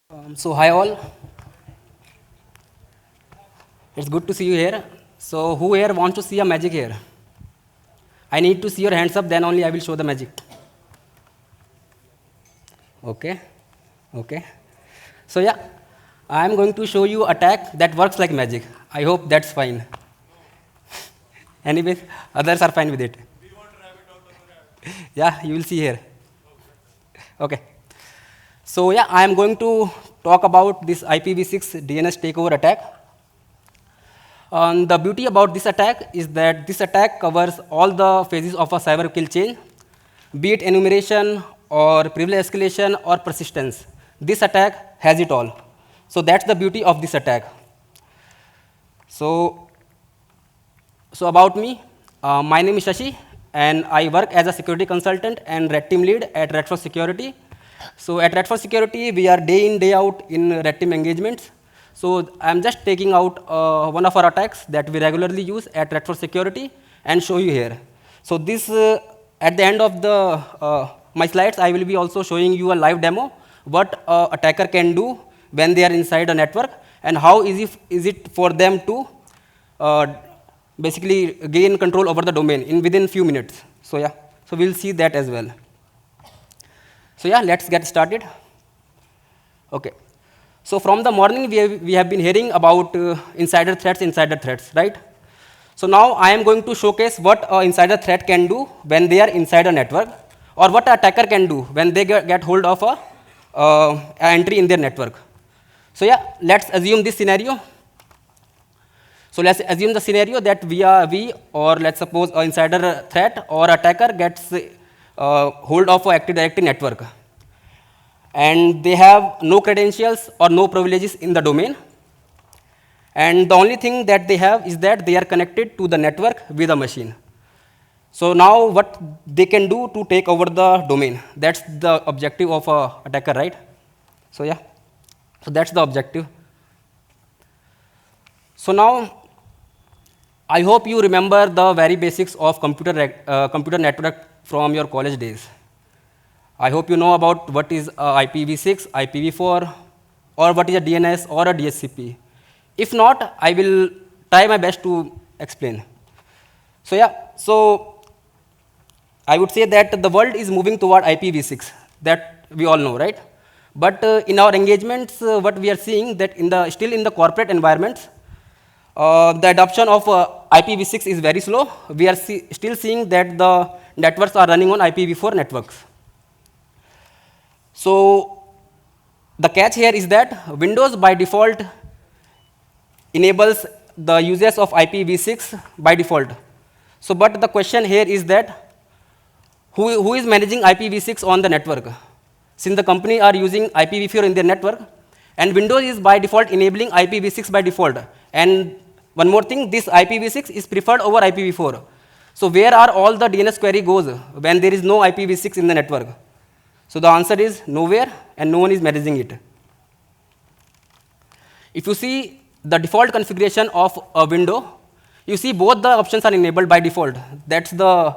So hi all, it's good to see you here. So who here wants to see a magic here? I need to see your hands up, then only I will show the magic. Okay, okay. So yeah, I am going to show you attack that works like magic. I hope that's fine. Anyways, others are fine with it. Yeah, you will see here. Okay. So yeah, I am going to talk about this IPv6 DNS takeover attack. The beauty about this attack is that this attack covers all the phases of a cyber kill chain, be it enumeration or privilege escalation or persistence. This attack has it all. So that's the beauty of this attack. So, so about me, my name is Shashi, and I work as a security consultant and red team lead at Red Force Security. So at Red Force Security, we are day in, day out in red team engagements. So I'm just taking out one of our attacks that we regularly use at Red Force Security and show you here. So this, at the end of my slides, I will be also showing you a live demo, what attacker can do when they are inside a network, and how easy is it for them to basically gain control over the domain within few minutes. So yeah, so we'll see that as well. So yeah, let's get started. Okay. So from the morning, we have been hearing about insider threats, right? So now I am going to showcase what an insider threat can do when they are inside a network, or what an attacker can do when they get hold of an entry in their network. So yeah, let's assume this scenario. So let's assume the scenario that we or let's suppose an insider threat or attacker gets hold of an Active Directory network, and they have no credentials or no privileges in the domain, and the only thing that they have is that they are connected to the network with a machine. So now what they can do to take over the domain, that's the objective of an attacker, right? So yeah, so that's the objective. So now I hope you remember the very basics of computer network from your college days. I hope you know about what is IPv6, IPv4, or what is a DNS or a DHCP. If not, I will try my best to explain. So yeah, so I would say that the world is moving toward IPv6, that we all know, right? But in our engagements, what we are seeing that still in the corporate environments, the adoption of IPv6 is very slow. We are still seeing that the networks are running on IPv4 networks. So the catch here is that Windows by default enables the users of IPv6 by default. So but the question here is that who is managing IPv6 on the network? Since the company are using IPv4 in their network, and Windows is by default enabling IPv6 by default. And one more thing, this IPv6 is preferred over IPv4. So where are all the DNS query goes when there is no IPv6 in the network? So the answer is nowhere, and no one is managing it. If you see the default configuration of a window, you see both the options are enabled by default. That's the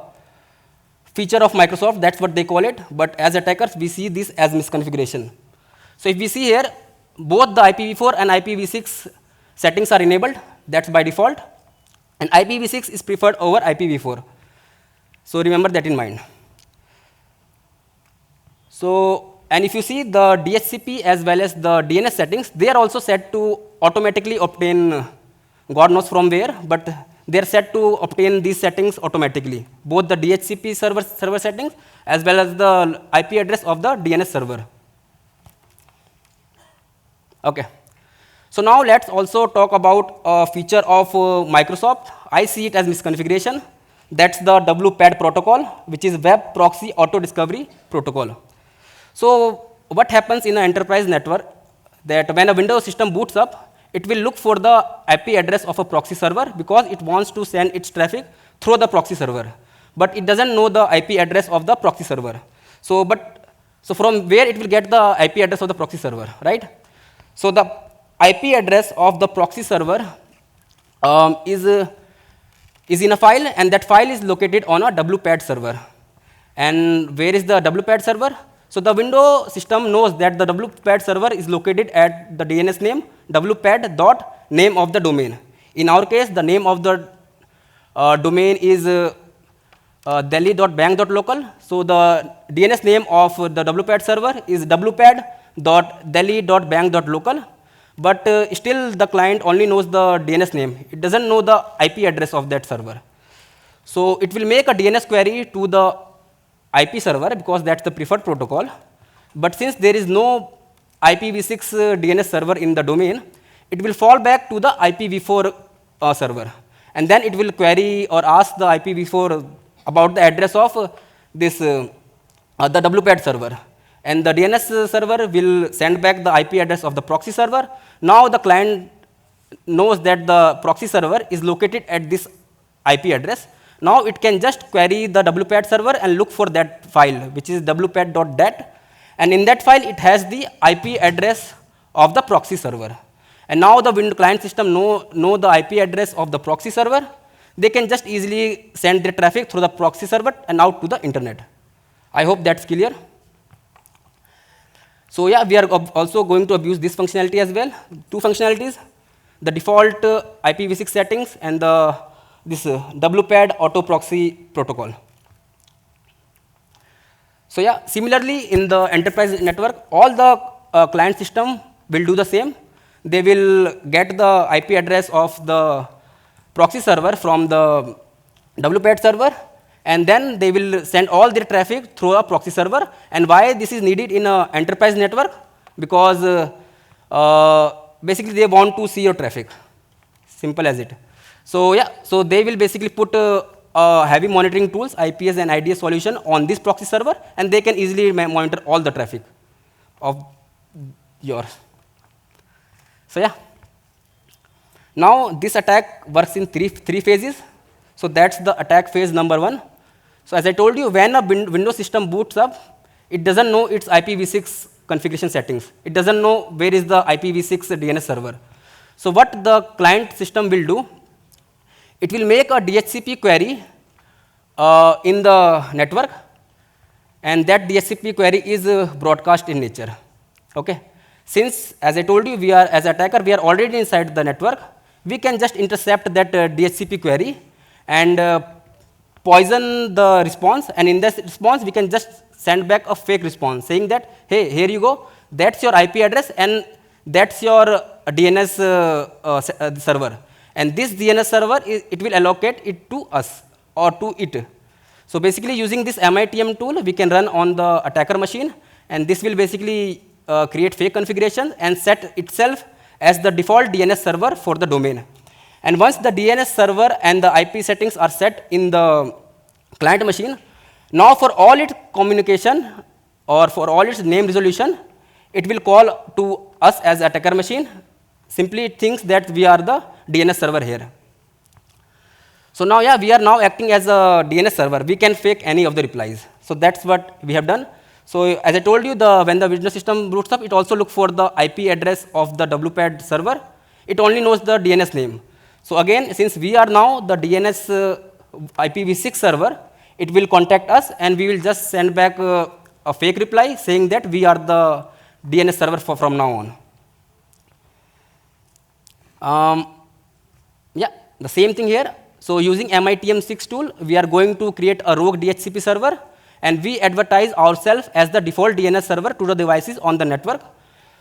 feature of Microsoft, that's what they call it. But as attackers, we see this as misconfiguration. So if we see here, both the IPv4 and IPv6 settings are enabled, that's by default. And IPv6 is preferred over IPv4. So remember that in mind. So, and if you see the DHCP as well as the DNS settings, they are also set to automatically obtain, God knows from where, but they are set to obtain these settings automatically. Both the DHCP server settings as well as the IP address of the DNS server. Okay. So now let's also talk about a feature of Microsoft. I see it as misconfiguration. That's the WPAD protocol, which is Web Proxy Auto Discovery Protocol. So what happens in an enterprise network, that when a Windows system boots up, it will look for the IP address of a proxy server because it wants to send its traffic through the proxy server. But it doesn't know the IP address of the proxy server. So from where it will get the IP address of the proxy server, right? So the IP address of the proxy server is in a file, and that file is located on a WPAD server. And where is the WPAD server? So the window system knows that the wpad server is located at the DNS name wpad.name of the domain. In our case, the name of the domain is delhi.bank.local. So the DNS name of the wpad server is wpad.delhi.bank.local. But still, the client only knows the DNS name. It doesn't know the IP address of that server. So it will make a DNS query to the IP server because that's the preferred protocol. But since there is no IPv6 DNS server in the domain, it will fall back to the IPv4 server. And then it will query or ask the IPv4 about the address of the wpad server. And the DNS server will send back the IP address of the proxy server. Now the client knows that the proxy server is located at this IP address. Now it can just query the wpad server and look for that file, which is wpad.dat. And in that file, it has the IP address of the proxy server. And now the client system know the IP address of the proxy server. They can just easily send their traffic through the proxy server and out to the internet. I hope that's clear. So yeah, we are also going to abuse this functionality as well. Two functionalities: the default IPv6 settings and this wpad auto proxy protocol. So yeah, similarly in the enterprise network, all the client system will do the same. They will get the IP address of the proxy server from the wpad server, and then they will send all their traffic through a proxy server. And why this is needed in an enterprise network? Because basically they want to see your traffic. Simple as it. So yeah, so they will basically put heavy monitoring tools, IPS and IDS solution on this proxy server, and they can easily monitor all the traffic of yours. So yeah. Now this attack works in three phases. So that's the attack phase number 1. So as I told you, when a Windows system boots up, it doesn't know its IPv6 configuration settings. It doesn't know where is the IPv6 DNS server. So what the client system will do, it will make a DHCP query in the network, and that DHCP query is broadcast in nature. Okay. Since, as I told you, we are, as attacker, we are already inside the network, we can just intercept that DHCP query and poison the response, and in this response, we can just send back a fake response saying that, hey, here you go, that's your IP address and that's your DNS server. And this DNS server, it will allocate it to us or to it. So basically, using this MITM tool, we can run on the attacker machine, and this will basically create fake configuration and set itself as the default DNS server for the domain. And once the DNS server and the IP settings are set in the client machine, now for all its communication or for all its name resolution, it will call to us as attacker machine. Simply it thinks that we are the DNS server here. So now, yeah, we are now acting as a DNS server. We can fake any of the replies. So that's what we have done. So as I told you, when the Windows system boots up, it also looks for the IP address of the wpad server. It only knows the DNS name. So again, since we are now the DNS IPv6 server, it will contact us, and we will just send back a fake reply saying that we are the DNS server from now on. Yeah, the same thing here. So using MITM6 tool, we are going to create a rogue DHCP server, and we advertise ourselves as the default DNS server to the devices on the network.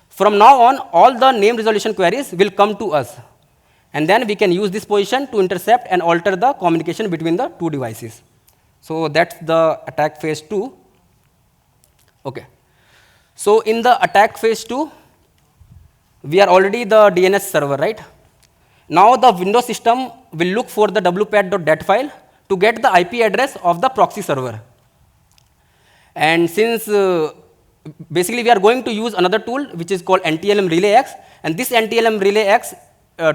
From now on, all the name resolution queries will come to us. And then we can use this position to intercept and alter the communication between the two devices. So that's the attack phase 2. Okay. So in the attack phase 2, we are already the DNS server, right? Now the Windows system will look for the wpad.dat file to get the IP address of the proxy server. And since basically we are going to use another tool which is called NTLM Relay X, and this NTLM Relay X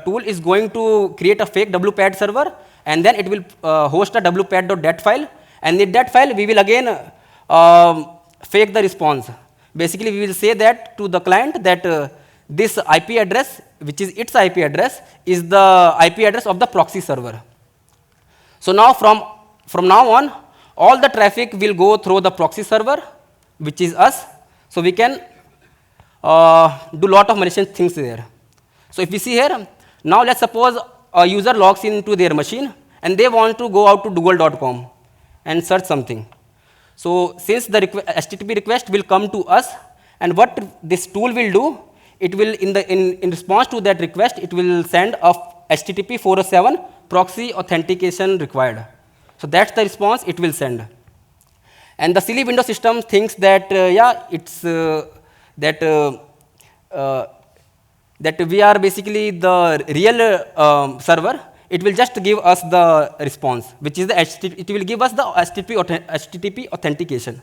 tool is going to create a fake wpad server, and then it will host a wpad.dat file, and in that file we will again fake the response. Basically we will say that to the client that this IP address, which is its IP address, is the IP address of the proxy server. So now from now on, all the traffic will go through the proxy server, which is us. So we can do lot of malicious things there. So if we see here, now let's suppose a user logs into their machine and they want to go out to google.com and search something. So since the HTTP request will come to us, and what this tool will do, it will in response to that request, it will send a HTTP 407 proxy authentication required. So that's the response it will send. And the silly Windows system thinks that it's that we are basically the real server. It will just give us the response, which is the HTTP. It will give us the HTTP authentication.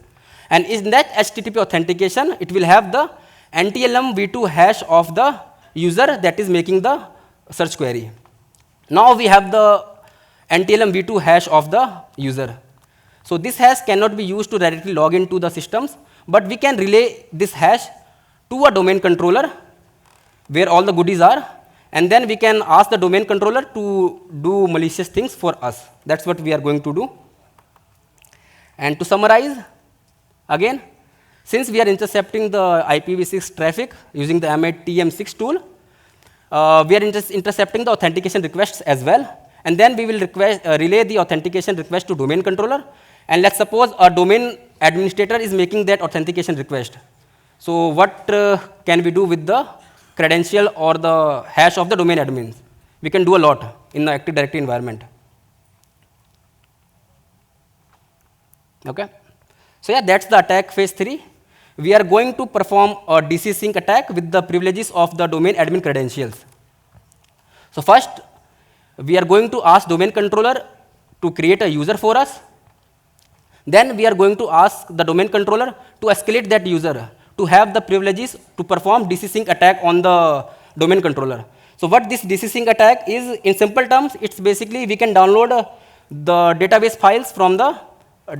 And in that HTTP authentication, it will have the NTLM v2 hash of the user that is making the search query. Now we have the NTLM v2 hash of the user. So this hash cannot be used to directly log into the systems, but we can relay this hash to a domain controller where all the goodies are, and then we can ask the domain controller to do malicious things for us. That's what we are going to do. And to summarize, again, since we are intercepting the IPv6 traffic using the MITM6 tool, we are intercepting the authentication requests as well, and then we will relay the authentication request to domain controller. And let's suppose a domain administrator is making that authentication request. So what can we do with the credential or the hash of the domain admins? We can do a lot in the Active Directory environment. Okay. So yeah, that's the attack phase 3. We are going to perform a DC sync attack with the privileges of the domain admin credentials. So first, we are going to ask domain controller to create a user for us. Then we are going to ask the domain controller to escalate that user to have the privileges to perform DC sync attack on the domain controller. So what this DC sync attack is, in simple terms, it's basically we can download the database files from the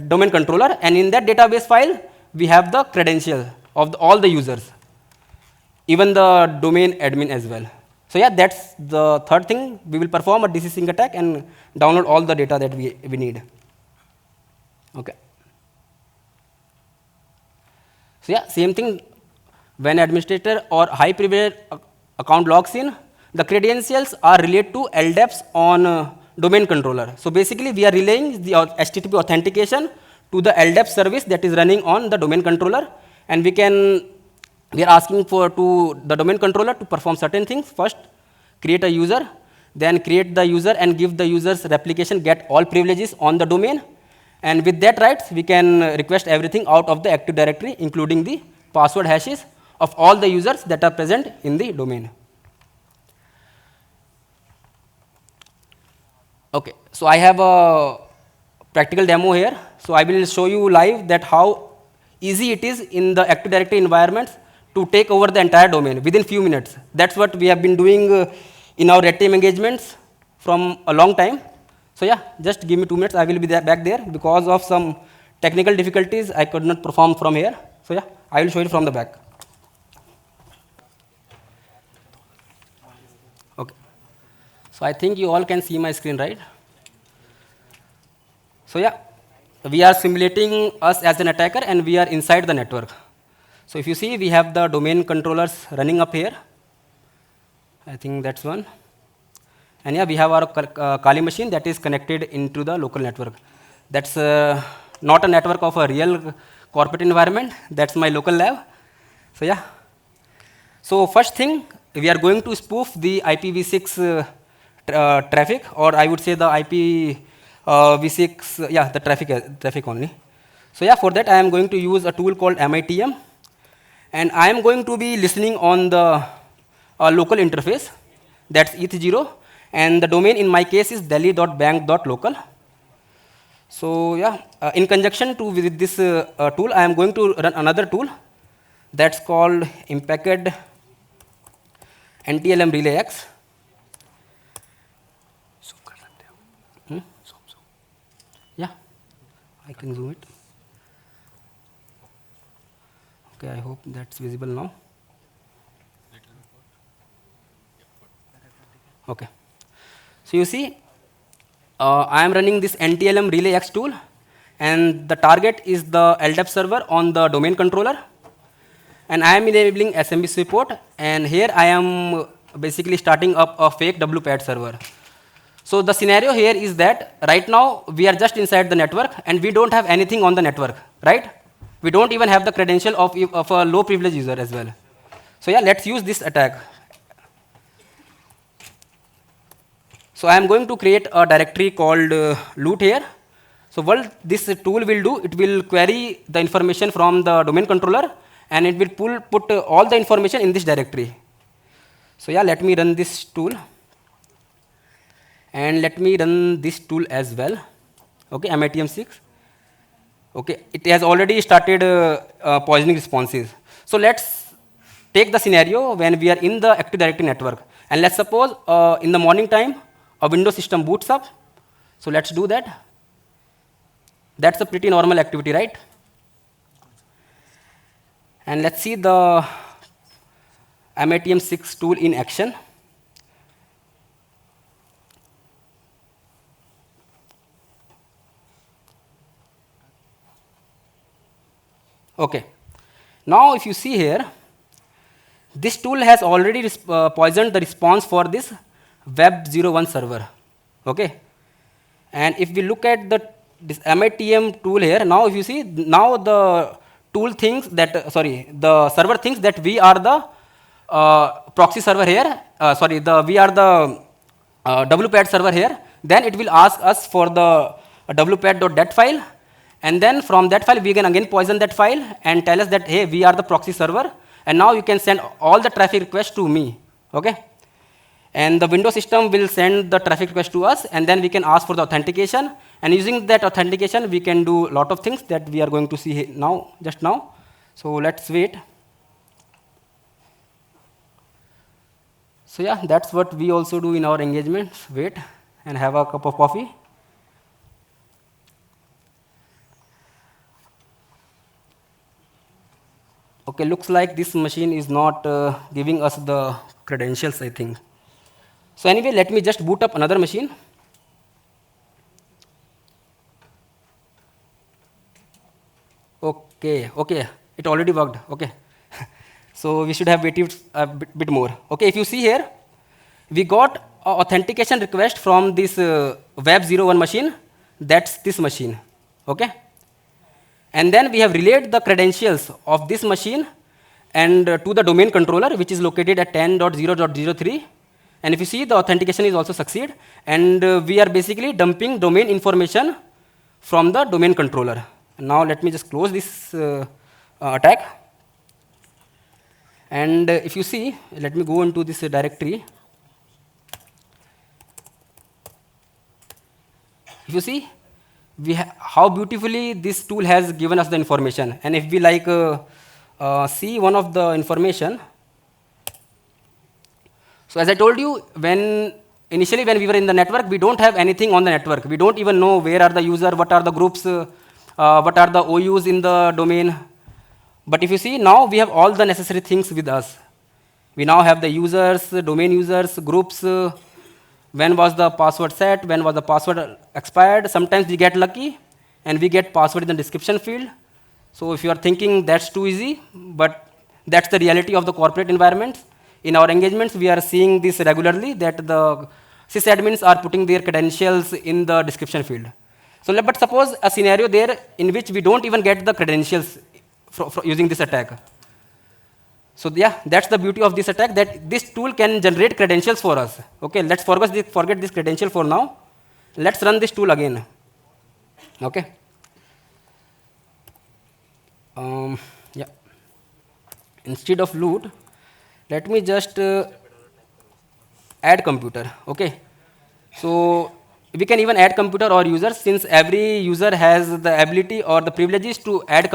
domain controller, and in that database file, we have the credential of all the users, even the domain admin as well. So yeah, that's the third thing. We will perform a DC sync attack and download all the data that we need. Okay. So yeah, same thing. When administrator or high privilege account logs in, the credentials are relayed to LDAPs on domain controller. So basically, we are relaying the HTTP authentication to the LDAP service that is running on the domain controller, and we are asking to the domain controller to perform certain things. First, create a user, then create the user and give the user's replication get all privileges on the domain. And with that rights, we can request everything out of the Active Directory, including the password hashes of all the users that are present in the domain. Okay, so I have a practical demo here. So I will show you live that how easy it is in the Active Directory environments to take over the entire domain within few minutes. That's what we have been doing in our red team engagements from a long time. So yeah, just give me 2 minutes. I will be back there. Because of some technical difficulties, I could not perform from here. So yeah, I will show you from the back. Okay. So I think you all can see my screen, right? So yeah, we are simulating us as an attacker, and we are inside the network. So if you see, we have the domain controllers running up here. I think that's one. And yeah, we have our Kali machine that is connected into the local network. That's not a network of a real corporate environment. That's my local lab. So yeah. So first thing, we are going to spoof the IPv6 traffic, or I would say the IPv6, yeah, the traffic only. So yeah, for that I am going to use a tool called MITM, and I am going to be listening on the local interface, that's ETH0, and the domain in my case is delhi.bank.local. So yeah, in conjunction with this tool, I am going to run another tool that's called Impacted NTLM Relay X. Yeah, I can zoom it. Okay, I hope that's visible now. Okay. So you see, I am running this NTLM Relay X tool, and the target is the LDAP server on the domain controller. And I am enabling SMB support, and here I am basically starting up a fake WPAD server. So the scenario here is that right now we are just inside the network and we don't have anything on the network, right? We don't even have the credential of a low privilege user as well. So yeah, let's use this attack. So I am going to create a directory called loot here. So what this tool will do, it will query the information from the domain controller and it will put all the information in this directory. So yeah, let me run this tool. And let me run this tool as well. Okay, MITM6. Okay, it has already started poisoning responses. So let's take the scenario when we are in the Active Directory network. And let's suppose in the morning time, a Windows system boots up. So let's do that. That's a pretty normal activity, right? And let's see the MITM6 tool in action. Okay. Now, if you see here, this tool has already poisoned the response for this Web01 server. Okay. And if we look at this MITM tool here, now if you see, now the tool thinks that, the server thinks that we are the proxy server here, we are the WPAD server here. Then it will ask us for the wpad.dat file. And then from that file, we can again poison that file and tell us that, hey, we are the proxy server. And now you can send all the traffic requests to me. Okay? And the Windows system will send the traffic request to us, and then we can ask for the authentication. And using that authentication, we can do a lot of things that we are going to see now, just now. So let's wait. So yeah, that's what we also do in our engagements. Wait and have a cup of coffee. Okay, looks like this machine is not giving us the credentials, I think. So anyway, let me just boot up another machine. Okay, it already worked. Okay. So we should have waited a bit more. Okay, if you see here, we got an authentication request from this Web01 machine. That's this machine. Okay. And then we have relayed the credentials of this machine and to the domain controller, which is located at 10.0.03. And if you see, the authentication is also succeed. And we are basically dumping domain information from the domain controller. Now let me just close this attack. And if you see, let me go into this directory. If you see, how beautifully this tool has given us the information. And if we like see one of the information, so as I told you, initially when we were in the network, we don't have anything on the network. We don't even know where are the user, what are the groups, what are the OUs in the domain. But if you see, now we have all the necessary things with us. We now have the users, domain users, groups, when was the password set, when was the password expired. Sometimes we get lucky and we get password in the description field. So if you are thinking that's too easy, but that's the reality of the corporate environments. In our engagements, we are seeing this regularly, that the sysadmins are putting their credentials in the description field. So but suppose a scenario there in which we don't even get the credentials using this attack. So yeah, that's the beauty of this attack, that this tool can generate credentials for us. Okay, let's forget this credential for now. Let's run this tool again. Okay. Yeah. Instead of loot, let me just add computer. Okay. So we can even add computer or users, since every user has the ability or the privileges to add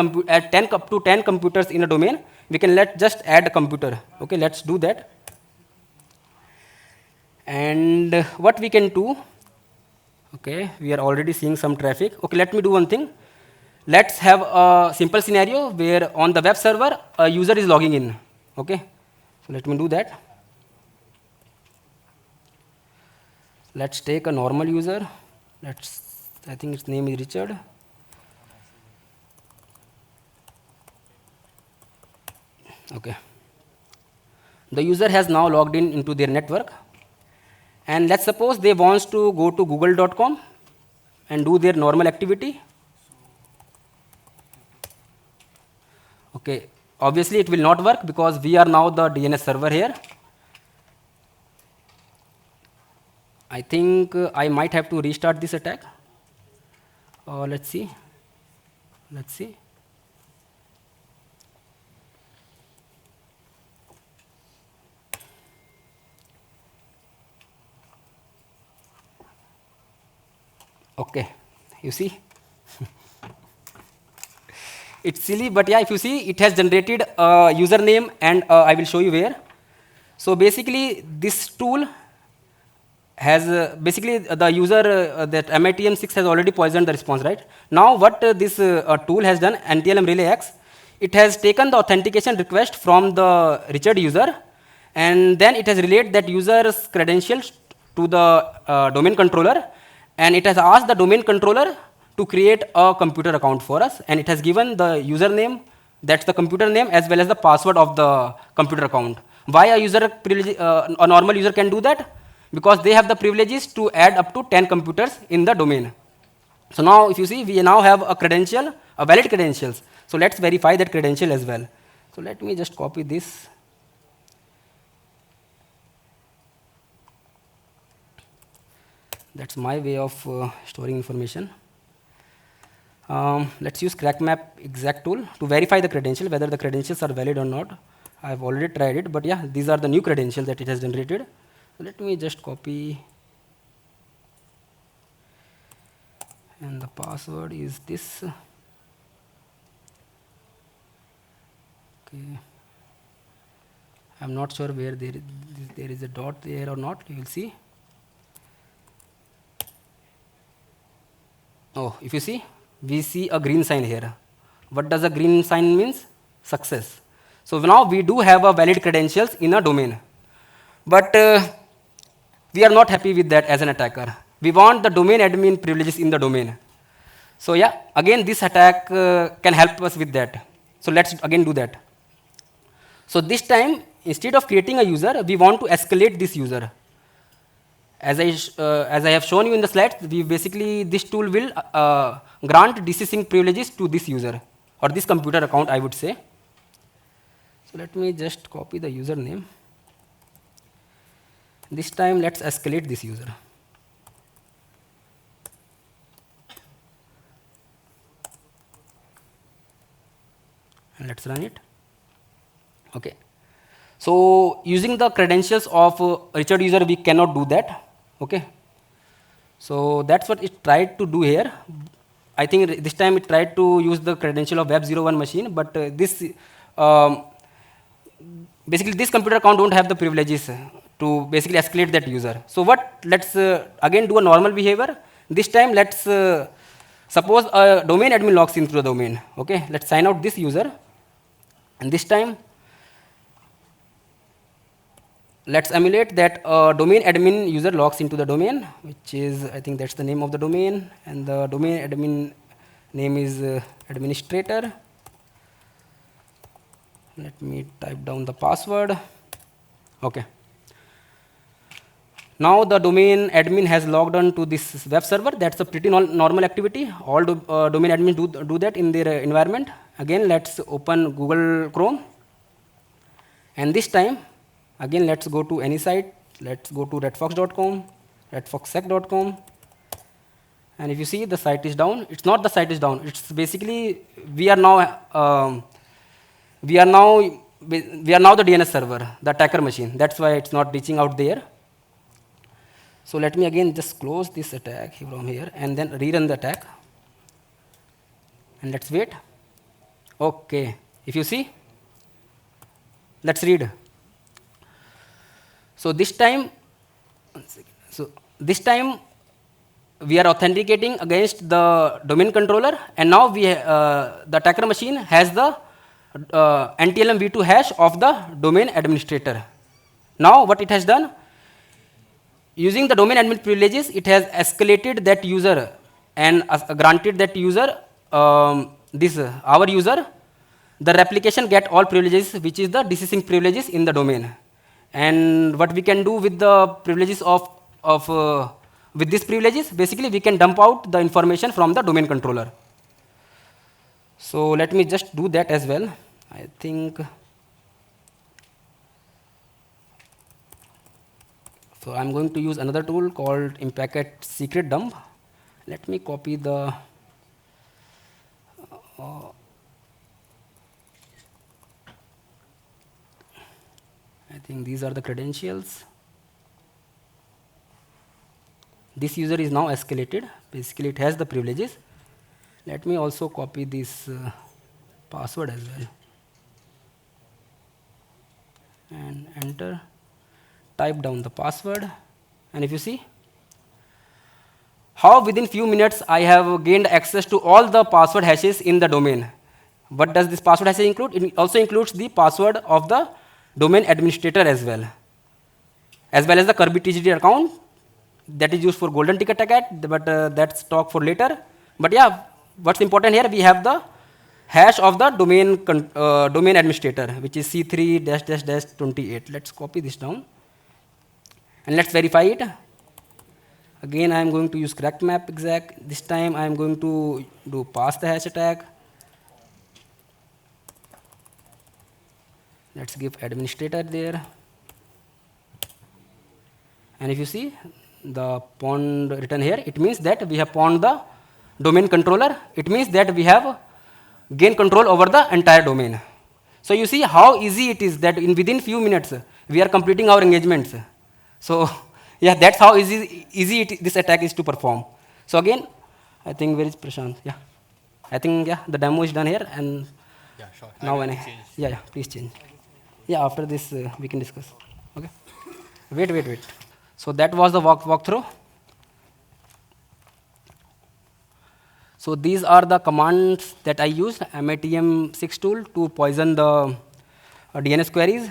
up to 10 computers in a domain. We can just add a computer. Okay, let's do that. And what we can do, okay, we are already seeing some traffic. Okay, let me do one thing. Let's have a simple scenario where on the web server, a user is logging in. Okay, so let me do that. Let's take a normal user. I think its name is Richard. Okay. The user has now logged in into their network, and let's suppose they wants to go to google.com and do their normal activity. Okay. Obviously, it will not work because we are now the DNS server here. I think I might have to restart this attack. Let's see. Let's see. Okay, you see. It's silly, but yeah, if you see, it has generated a username, and I will show you where. So basically, this tool has basically the user that MITM6 has already poisoned the response, right? Now, what this tool has done, NTLM Relay X, it has taken the authentication request from the Richard user, and then it has relayed that user's credentials to the domain controller, and it has asked the domain controller to create a computer account for us, and it has given the username, that's the computer name, as well as the password of the computer account. Why a normal user can do that? Because they have the privileges to add up to 10 computers in the domain. So now, if you see, we now have a credential, a valid credentials. So let's verify that credential as well. So let me just copy this. That's my way of storing information. Let's use crackmap exact tool to verify the credential, whether the credentials are valid or not. I've already tried it, but yeah, these are the new credentials that it has generated. So let me just copy, and the password is this. Okay. I'm not sure where there is a dot there or not. You will see. Oh, if you see, we see a green sign here. What does a green sign means? Success. So now we do have a valid credentials in a domain. But we are not happy with that as an attacker. We want the domain admin privileges in the domain. So yeah, again, this attack can help us with that. So let's again do that. So this time, instead of creating a user, we want to escalate this user. As I have shown you in the slides, this tool will grant DC-sync privileges to this user, or this computer account, I would say. So let me just copy the username. This time, let's escalate this user. And let's run it. Okay. So using the credentials of Richard user, we cannot do that. Okay. So that's what it tried to do here. I think this time it tried to use the credential of Web01 machine, but basically this computer account don't have the privileges to basically escalate that user. So let's again do a normal behavior. This time let's suppose a domain admin logs into the domain. Okay, let's sign out this user, and this time let's emulate that domain admin user logs into the domain, which is, I think that's the name of the domain, and the domain admin name is administrator. Let me type down the password. Okay. Now the domain admin has logged on to this web server. That's a pretty normal activity. All domain admins do that in their environment. Again, let's open Google Chrome. And this time, again, let's go to any site. Let's go to redfox.com, redfoxsec.com. And if you see, the site is down. It's not the site is down. It's basically we are now the DNS server, the attacker machine. That's why it's not reaching out there. So let me again just close this attack from here and then rerun the attack. And let's wait. Okay. If you see, let's read. So this time, we are authenticating against the domain controller, and now the attacker machine has the NTLM v2 hash of the domain administrator. Now what it has done, using the domain admin privileges, it has escalated that user and granted that user our user the replication get all privileges, which is the desync privileges in the domain. And what we can do with the privileges with these privileges, basically we can dump out the information from the domain controller. So let me just do that as well. I think, so I'm going to use another tool called impacket secret dump. Let me copy the, I think these are the credentials. This user is now escalated. Basically, it has the privileges. Let me also copy this password as well. And enter. Type down the password. And if you see, how within few minutes I have gained access to all the password hashes in the domain. What does this password hash include? It also includes the password of the domain administrator as well as the Kirby TGD account that is used for golden ticket attack, but that's talk for later. But yeah, what's important here, we have the hash of the domain administrator, which is C3-28. Let's copy this down and let's verify it. Again, I am going to use correct map exec. This time I am going to do pass the hash attack. Let's give administrator there. And if you see the pawned written here, it means that we have pawned the domain controller. It means that we have gained control over the entire domain. So you see how easy it is that within few minutes we are completing our engagements. So yeah, that's how easy this attack is to perform. So again, I think where is Prashant? Yeah, I think the demo is done here, and yeah, sure. Now when please change. Yeah, after this we can discuss. Okay. Wait. So that was the walkthrough. So these are the commands that I used, MATM6 tool to poison the DNS queries.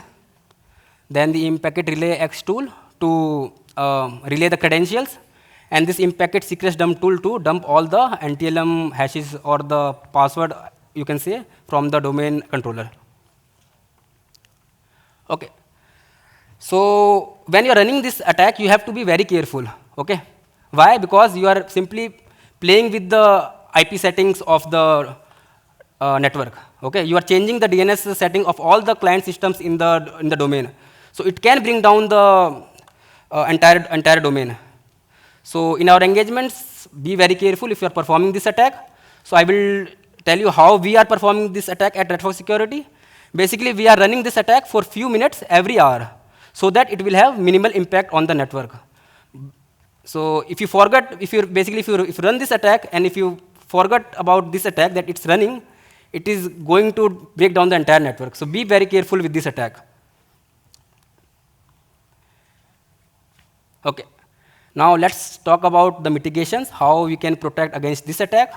Then the impacket relay X tool to relay the credentials, and this impacket secrets dump tool to dump all the NTLM hashes or the password, you can say, from the domain controller. Okay. So when you are running this attack, you have to be very careful. Okay. Why? Because you are simply playing with the IP settings of the network. Okay. You are changing the DNS setting of all the client systems in the domain. So it can bring down the entire domain. So in our engagements, be very careful if you are performing this attack. So I will tell you how we are performing this attack at Redfox Security. Basically, we are running this attack for few minutes every hour, so that it will have minimal impact on the network. So if you forget, if you run this attack and if you forget about this attack that it's running, it is going to break down the entire network. So be very careful with this attack. Okay. Now let's talk about the mitigations, how we can protect against this attack.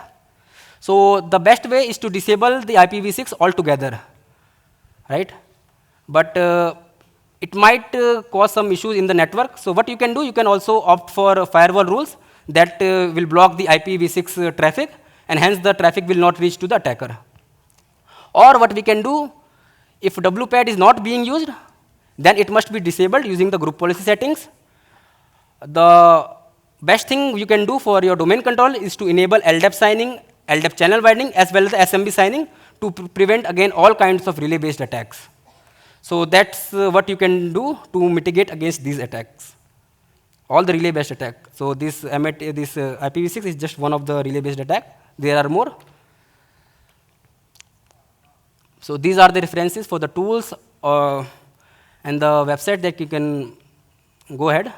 So the best way is to disable the IPv6 altogether, right? But it might cause some issues in the network. So what you can do, you can also opt for firewall rules that will block the IPv6 traffic, and hence the traffic will not reach to the attacker. Or what we can do, if WPAD is not being used, then it must be disabled using the group policy settings. The best thing you can do for your domain control is to enable LDAP signing, LDAP channel widening, as well as the SMB signing to prevent, again, all kinds of relay-based attacks. So that's what you can do to mitigate against these attacks, all the relay-based attacks. So this IPv6 is just one of the relay-based attacks. There are more. So these are the references for the tools and the website that you can go ahead.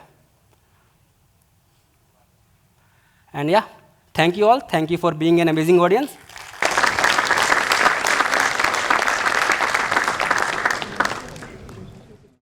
And yeah, thank you all. Thank you for being an amazing audience.